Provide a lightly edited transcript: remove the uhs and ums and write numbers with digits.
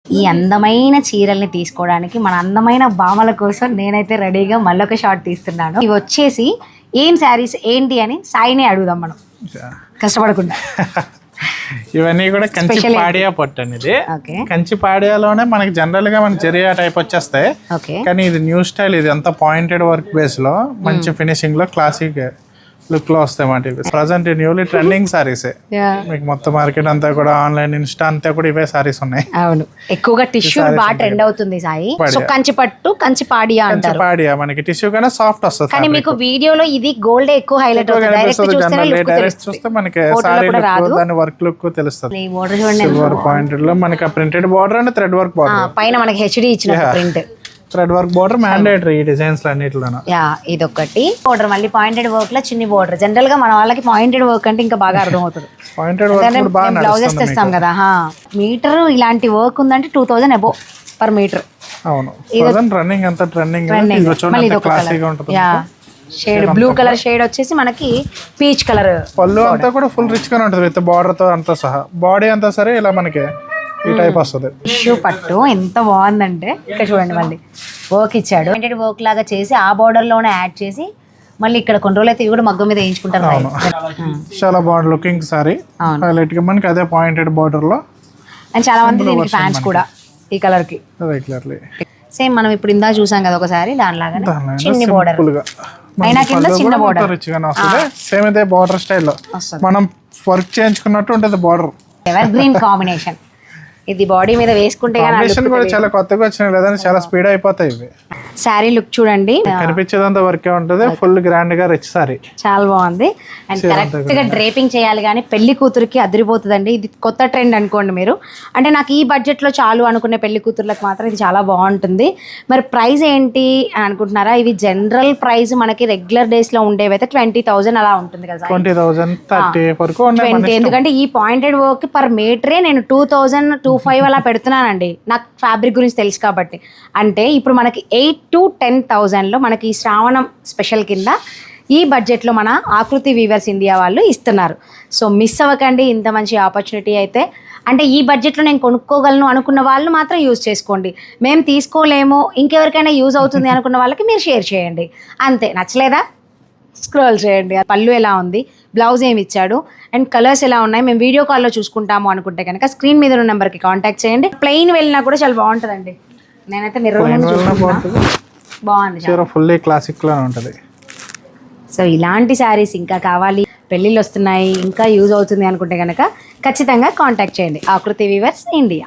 ఈ అందమైన చీరల్ని తీసుకోవడానికి మన అందమైన భామల కోసం నేనైతే రెడీగా మళ్ళొక షాట్ తీస్తున్నాను. ఇవి వచ్చేసి ఏం శారీస్ ఏంటి అని సాయినే అడుగుదాం మనం కష్టపడకుండా. ఇవన్నీ కూడా కంచి పాడియా పట్టు అనేది. కంచి పాడియాలోనే మనకి జనరల్ గా మనకి జరియా టైప్ వచ్చేస్తాయి, కానీ ఇది న్యూ స్టైల్. ఇది అంతా పాయింటెడ్ వర్క్ బేస్ లో మంచి ఫినిషింగ్ లో క్లాసిక్ లుక్ లో వస్తాయి మాట. ప్రజెంట్ న్యూలీ ట్రెండింగ్ సారీస్ మీకు మొత్తం మార్కెట్ అంతా కూడా ఆన్లైన్ ఇన్స్టా అంతా కూడా ఇవే సారీస్ ఉన్నాయి. అవును, ఎక్కువగా టిష్యూ బాగా ట్రెండ్ అవుతుంది సాయి. సో కంచి పట్టు కంచి పాడియా అంటారు. పాడియా మనకి టిష్యూ కన్నా సాఫ్ట్ వస్తుంది. కానీ మీకు వీడియోలో ఇది గోల్డ్ ఎక్కువ హైలైట్ అవుతుంది. డైరెక్ట్ చూస్తే మనకి సారీ దాని వర్క్ లుక్ తెలుస్తుంది. సిల్వర్ పాయింటెడ్ లో మనకి printed border and thread work border, పైన మనకి హెచ్డి ఇచ్చిన print thread work border mandatory ఈ డిజైన్స్ అన్నిటిలోనూ. ఇదొకటి బార్డర్, మళ్ళీ పాయింటెడ్ వర్క్ లో చిన్ని బార్డర్. జనరల్ గా మన వాళ్ళకి పాయింటెడ్ వర్క్ అంటే ఇంకా బాగా అర్థం అవుతుంది. బ్లౌజెస్ తెస్తాం కదా, మీటర్ ఇలాంటి వర్క్ ఉందంటే 2000 అబోవ్ పర్ మీటర్. అవును, రన్నింగ్ అంతా trending. Shade blue colour shade వచ్చేసి మనకి పీచ్ కలర్. పళ్ళు అంతా కూడా ఫుల్ రిచ్ గానే ఉంటుంది విత్ బార్డర్ తో అంతా సహా. బాడీ అంతా సరే ఇలా మనకి ఈ టైప్ వస్తుంది. టిష్యూ పట్టు ఎంత బాగుందంటే ఇక్కడ చూడండి, మళ్ళీ వర్క్ ఇచ్చాడు. వర్క్ లాగా చేసి ఆ బార్డర్ లోనే యాడ్ చేసి మళ్ళీ ఇక్కడ కొన్ని రోజులు అయితే ఇవి కూడా మగ్గం మీద వేయించుకుంటారు. చాలా బాగుంది లుకింగ్ సారీ. హైలైట్ గా మనకి అదే పాయింటెడ్ బార్డర్ లో. అండ్ చాలా మంది దీనికి ఫ్యాన్స్ కూడా ఈ కలర్ కి. సేమ్ మనం ఇప్పుడు ఇందా చూసాం కదా ఒకసారి, దానిలాగా చిన్ని బార్డర్ అయినా కింద చిన్న బార్డర్ రిచ్ గానే వస్తుంది. సేమ్ ఇదే బార్డర్ స్టైల్లో మనం వర్క్ చేయించుకున్నట్టు ఉంటుంది బార్డర్. Ever green combination. ఇది బాడీ మీద వేసుకుంటే కూడా చాలా కొత్తగా వచ్చినాయి, లేదంటే చాలా స్పీడ్ అయిపోతాయి ఇవి. శారీ లుక్ చూడండి, కనిపించేదంతా వర్క్ ఉంటుంది. ఫుల్ గ్రాండ్ గా రిచ్ సారీ, చాలా బాగుంది. అండ్ కరెక్ట్ గా డ్రేపింగ్ చేయాలి కానీ పెళ్లి కూతురికి అదిరిపోతుందండి. ఇది కొత్త ట్రెండ్ అనుకోండి మీరు. అంటే నాకు ఈ బడ్జెట్ లో చాలు అనుకునే పెళ్లి కూతుర్లకు మాత్రం ఇది చాలా బాగుంటుంది. మరి ప్రైస్ ఏంటి అని అనుకుంటున్నారా? ఇవి జనరల్ ప్రైస్ మనకి రెగ్యులర్ డేస్ లో ఉండేవైతే 20,000 అలా ఉంటుంది కదా, 20,000 30 వరకు. ఎందుకంటే ఈ పాయింటెడ్ వర్క్ పర్ మీటరే నేను 2,000-2,500 అలా పెడుతున్నానండి, నాకు ఫ్యాబ్రిక్ గురించి తెలుసు కాబట్టి. అంటే ఇప్పుడు మనకి 8,000 to 10,000 మనకి ఈ శ్రావణం స్పెషల్ కింద ఈ బడ్జెట్లో మన ఆకృతి వీవర్స్ ఇండియా వాళ్ళు ఇస్తున్నారు. సో మిస్ అవ్వకండి ఇంత మంచి ఆపర్చునిటీ అయితే. అంటే ఈ బడ్జెట్లో నేను కొనుక్కోగలను అనుకున్న వాళ్ళు మాత్రం యూజ్ చేసుకోండి. మేము తీసుకోలేము, ఇంకెవరికైనా యూజ్ అవుతుంది అనుకున్న వాళ్ళకి మీరు షేర్ చేయండి అంతే. నచ్చలేదా స్క్రోల్ చేయండి. పళ్ళు ఎలా ఉంది, బ్లౌజ్ ఏమి ఇచ్చాడు, అండ్ కలర్స్ ఎలా ఉన్నాయి మేము వీడియో కాల్లో చూసుకుంటాము అనుకుంటే కనుక స్క్రీన్ మీద ఉన్న నెంబర్కి కాంటాక్ట్ చేయండి. ప్లెయిన్ వెళ్ళినా కూడా చాలా బాగుంటుందండి. నేనైతే బాగుంది, ఫుల్లీ క్లాసిక్ లా ఉంటుంది. సో ఇలాంటి శారీస్ ఇంకా కావాలి, పెళ్ళిళ్ళు వస్తున్నాయి, ఇంకా యూజ్ అవుతుంది అనుకుంటే కనుక ఖచ్చితంగా కాంటాక్ట్ చేయండి ఆకృతి వీవర్స్ ఇండియా.